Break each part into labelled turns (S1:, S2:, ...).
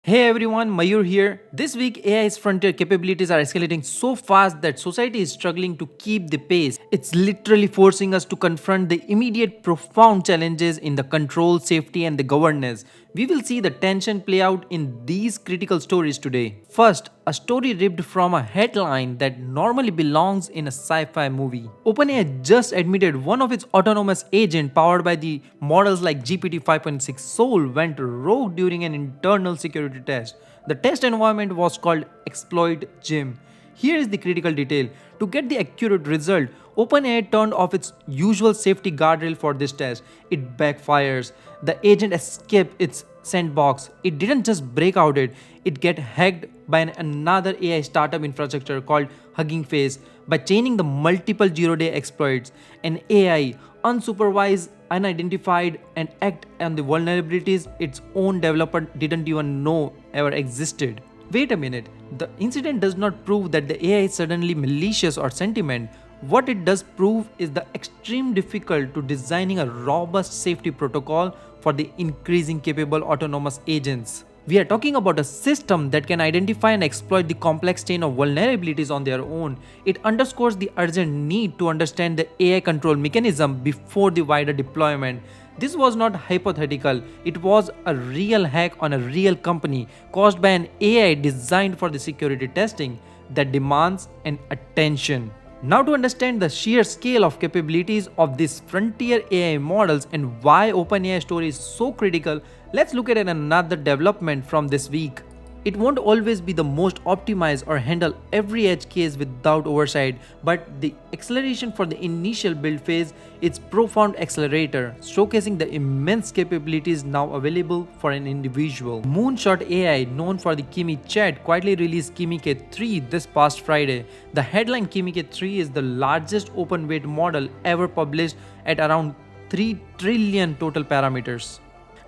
S1: Hey everyone, Mayur here. This week, AI's frontier capabilities are escalating so fast that society is struggling to keep the pace. It's literally forcing us to confront the immediate, profound challenges in the control, safety, and the governance. We will see the tension play out in these critical stories today. First, a story ripped from a headline that normally belongs in a sci-fi movie. OpenAI just admitted one of its autonomous agent powered by the models like GPT 5.6 Soul went rogue during an internal security test. The test environment was called Exploit Gym. Here is the critical detail. To get the accurate result, OpenAI turned off its usual safety guardrail for this test. It backfires. The agent escaped its sandbox. It didn't just break out it get hacked by another AI startup infrastructure called Hugging Face by chaining the multiple zero-day exploits. An AI, unsupervised, unidentified, and act on the vulnerabilities its own developer didn't even know ever existed. Wait a minute, the incident does not prove that the AI is suddenly malicious or sentient. What it does prove is the extreme difficult to designing a robust safety protocol for the increasing capable autonomous agents. We are talking about a system that can identify and exploit the complex chain of vulnerabilities on their own. It underscores the urgent need to understand the AI control mechanism before the wider deployment. This was not hypothetical, it was a real hack on a real company caused by an AI designed for the security testing that demands an attention. Now to understand the sheer scale of capabilities of these frontier AI models and why OpenAI story is so critical, let's look at another development from this week. It won't always be the most optimized or handle every edge case without oversight, but the acceleration for the initial build phase is profound accelerator, showcasing the immense capabilities now available for an individual. Moonshot AI, known for the Kimi chat, quietly released Kimi K3 this past Friday. The headline Kimi K3 is the largest open weight model ever published at around 3 trillion total parameters.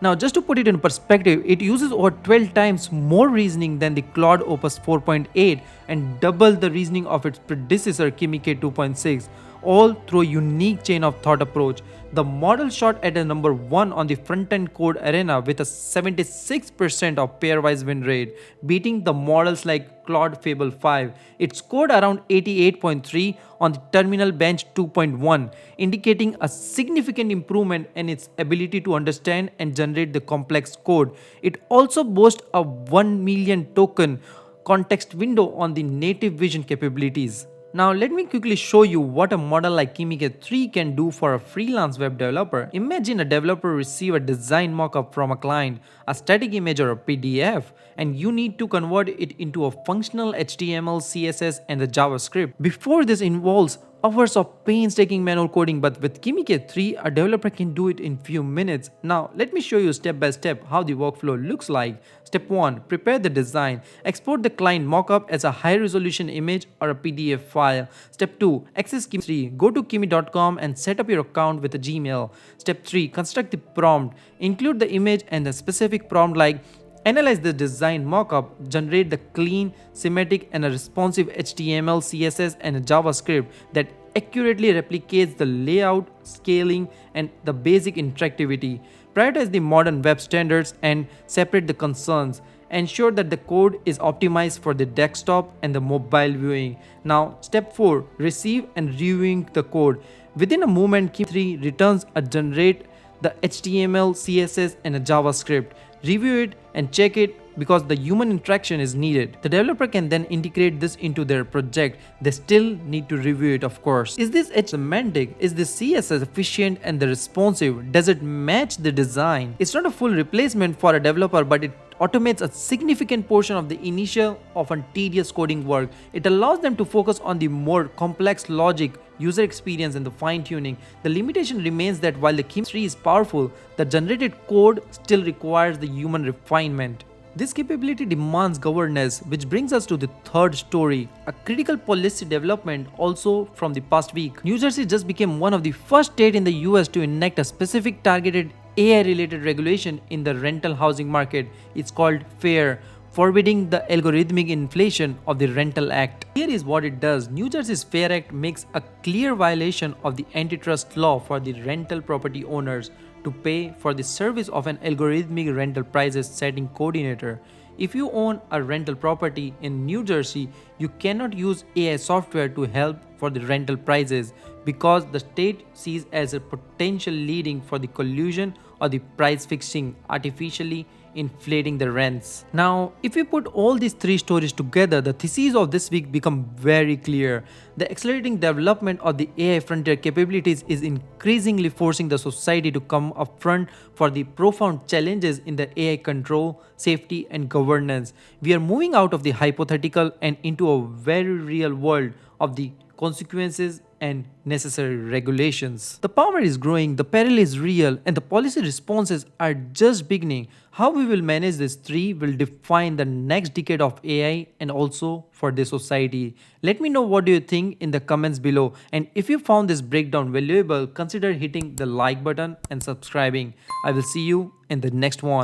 S1: Now, just to put it in perspective, it uses over 12 times more reasoning than the Claude Opus 4.8 and double the reasoning of its predecessor Kimi K2.6, all through a unique chain of thought approach. The model shot at a number 1 on the front-end code arena with a 76% of pairwise win rate, beating the models like Claude Fable 5. It scored around 88.3 on the terminal bench 2.1, indicating a significant improvement in its ability to understand and generate the complex code. It also boasts a 1 million token context window on the native vision capabilities. Now let me quickly show you what a model like Kimi K3 can do for a freelance web developer. Imagine a developer receive a design mockup from a client, a static image or a PDF, and you need to convert it into a functional HTML, CSS, and the JavaScript. Before this involves hours of painstaking manual coding, but with Kimi K3, a developer can do it in few minutes. Now, let me show you step by step how the workflow looks like. Step 1. Prepare the design. Export the client mockup as a high-resolution image or a PDF file. Step 2. Access Kimi 3. Go to kimi.com and set up your account with a Gmail. Step 3. Construct the prompt. Include the image and the specific prompt like analyze the design mockup, generate the clean, semantic, and a responsive HTML, CSS, and a JavaScript that accurately replicates the layout, scaling, and the basic interactivity. Prioritize the modern web standards and separate the concerns. Ensure that the code is optimized for the desktop and the mobile viewing. Now, step 4. Receive and reviewing the code. Within a moment, Kimi 3 returns a generate the HTML, CSS, and a JavaScript. Review it and check it because the human interaction is needed. The developer can then integrate this into their project. They still need to review it, of course. Is this edge semantic? Is the CSS efficient and the responsive? Does it match the design? It's not a full replacement for a developer, but it automates a significant portion of the initial, often tedious coding work. It allows them to focus on the more complex logic, user experience, and the fine-tuning. The limitation remains that while the Kimi 3 is powerful, the generated code still requires the human refinement. This capability demands governance, which brings us to the third story, a critical policy development also from the past week. New Jersey just became one of the first states in the US to enact a specific targeted AI-related regulation in the rental housing market. It's called FAIR, forbidding the algorithmic inflation of the Rental Act. Here is what it does. New Jersey's FAIR Act makes a clear violation of the antitrust law for the rental property owners to pay for the service of an algorithmic rental prices setting coordinator. If you own a rental property in New Jersey, you cannot use AI software to help for the rental prices because the state sees as a potential leading for the collusion or the price fixing, artificially inflating the rents. Now, if we put all these three stories together, the theses of this week become very clear. The accelerating development of the AI frontier capabilities is increasingly forcing the society to come up front for the profound challenges in the AI control, safety, and governance. We are moving out of the hypothetical and into a very real world of the consequences and necessary regulations. The power is growing, the peril is real, and the policy responses are just beginning. How we will manage these three will define the next decade of AI and also for the society. Let me know what do you think in the comments below, and if you found this breakdown valuable, consider hitting the like button and subscribing. I will see you in the next one.